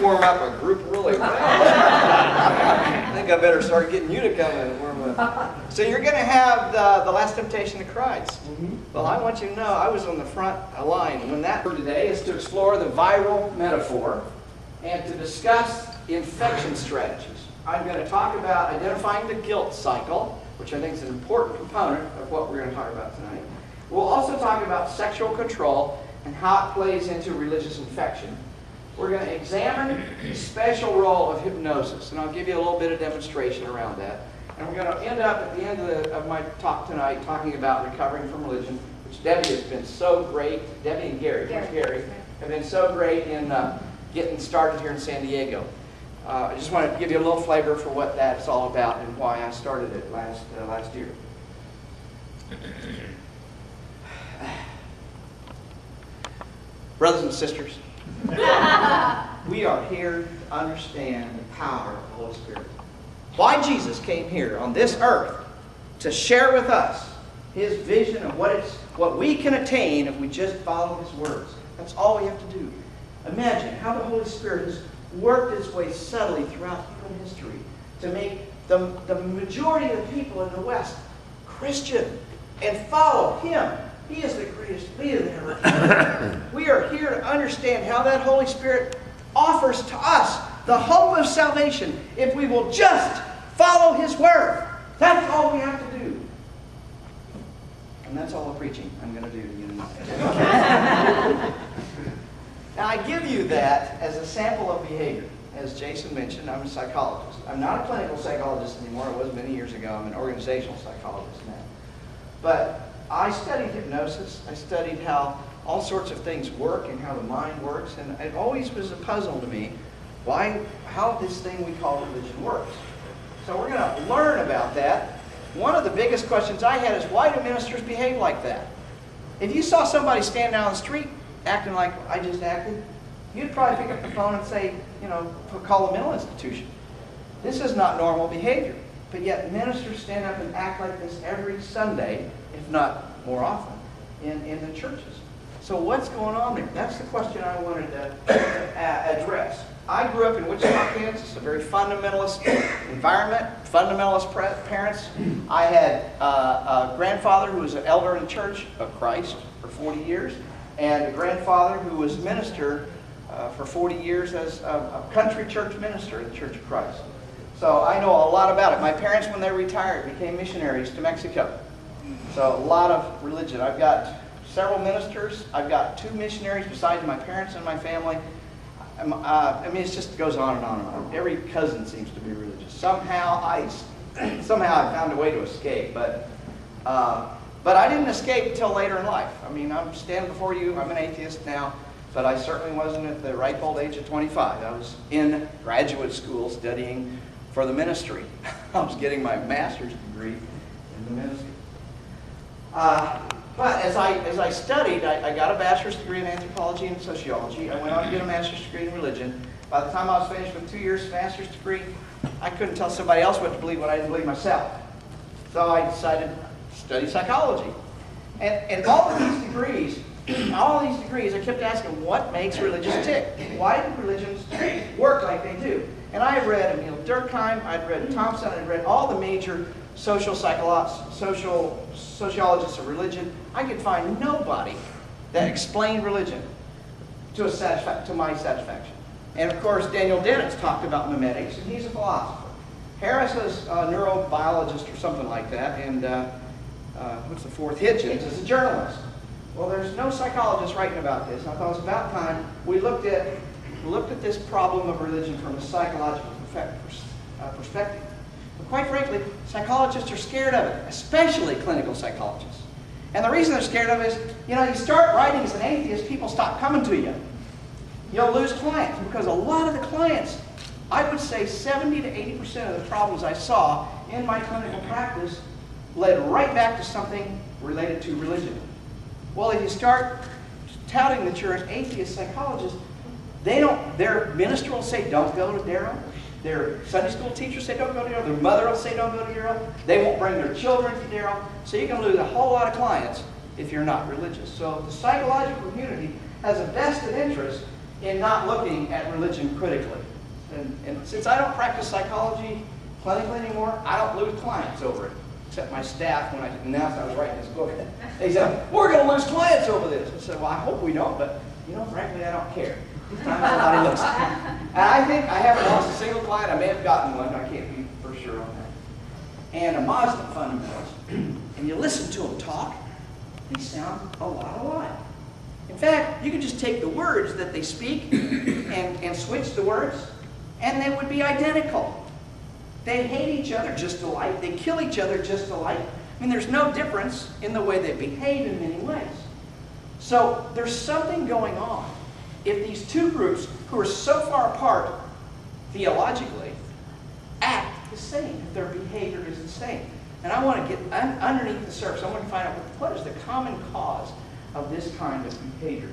warm up a group really well. I think I better start getting you to come in and warm up. So you're going to have the Last Temptation of Christ. Well, I want you to know I was on the front line when that for today is to explore the viral metaphor and to discuss infection strategies. I'm going to talk about identifying the guilt cycle, which I think is an important component of what we're going to talk about tonight. We'll also talk about sexual control and how it plays into religious infection. We're going to examine the special role of hypnosis, and I'll give you a little bit of demonstration around that. And we're going to end up at the end of my talk tonight talking about recovering from religion, which Debbie has been so great. Debbie and Gary have been so great in getting started here in San Diego. I just want to give you a little flavor for what that's all about and why I started it last year. Brothers and sisters, we are here to understand the power of the Holy Spirit. Why Jesus came here on this earth to share with us His vision of what we can attain if we just follow His words. That's all we have to do. Imagine how the Holy Spirit has worked its way subtly throughout human history to make the majority of the people in the West Christian and follow Him. He is the greatest leader ever. We are here to understand how that Holy Spirit offers to us the hope of salvation if we will just follow His word. That's all we have to do. And that's all the preaching I'm going to do to you tonight. Now, I give you that as a sample of behavior. As Jason mentioned, I'm a psychologist. I'm not a clinical psychologist anymore. I was many years ago. I'm an organizational psychologist now. But I studied hypnosis. I studied how all sorts of things work and how the mind works. And it always was a puzzle to me how this thing we call religion works. So we're going to learn about that. One of the biggest questions I had is, why do ministers behave like that? If you saw somebody stand down the street acting like I just acted, you'd probably pick up the phone and say, call a mental institution. This is not normal behavior. But yet ministers stand up and act like this every Sunday, if not more often, in the churches. So what's going on there? That's the question I wanted to address. I grew up in Wichita, Kansas, a very fundamentalist environment, fundamentalist parents. I had a grandfather who was an elder in the Church of Christ for 40 years, and a grandfather who was minister for 40 years as a country church minister in the Church of Christ. So I know a lot about it. My parents, when they retired, became missionaries to Mexico. So a lot of religion. I've got several ministers. I've got 2 missionaries besides my parents and my family. It just goes on and on and on. Every cousin seems to be religious. Somehow I found a way to escape, but I didn't escape until later in life. I'm standing before you. I'm an atheist now, but I certainly wasn't at the ripe old age of 25. I was in graduate school studying for the ministry. I was getting my master's degree in the ministry. But as I studied, I got a bachelor's degree in anthropology and sociology. I went on to get a master's degree in religion. By the time I was finished with 2 years master's degree, I couldn't tell somebody else what to believe when I didn't believe myself. So I decided to study psychology. And all of these degrees, I kept asking, what makes religions tick? Why do religions work like they do? And I had read Emil Durkheim, I'd read Thompson, I'd read all the major sociologists of religion. I could find nobody that explained religion to my satisfaction. And of course, Daniel Dennett's talked about memetics, and he's a philosopher. Harris is a neurobiologist or something like that, and what's the fourth? Hitchens is a journalist. Well, there's no psychologist writing about this, and I thought it was about time we looked at this problem of religion from a psychological perspective. But quite frankly, psychologists are scared of it, especially clinical psychologists. And the reason they're scared of it is, you start writing as an atheist, people stop coming to you. You'll lose clients, because a lot of the clients, I would say 70 to 80% of the problems I saw in my clinical practice led right back to something related to religion. Well, if you start touting that you're an atheist psychologist, their minister will say, don't go to Darrel. Their Sunday school teachers say, don't go to Darrel. Their mother will say, don't go to Darrel. They won't bring their children to Darrel. So you can lose a whole lot of clients if you're not religious. So the psychological community has a vested interest in not looking at religion critically. And since I don't practice psychology clinically anymore, I don't lose clients over it. Except my staff, when I announced I was writing this book, they said, we're going to lose clients over this. I said, well, I hope we don't, but, you know, frankly, I don't care. This time somebody looks. And I think I haven't lost a single client. I may have gotten one. I can't be for sure on that. And a Muslim fundamentalist. And you listen to them talk, they sound a lot alike. In fact, you could just take the words that they speak and switch the words, and they would be identical. They hate each other just alike. They kill each other just alike. I mean, there's no difference in the way they behave in many ways. So there's something going on if these two groups who are so far apart theologically act the same, if their behavior is the same. And I want to get underneath the surface. I want to find out what is the common cause of this kind of behavior.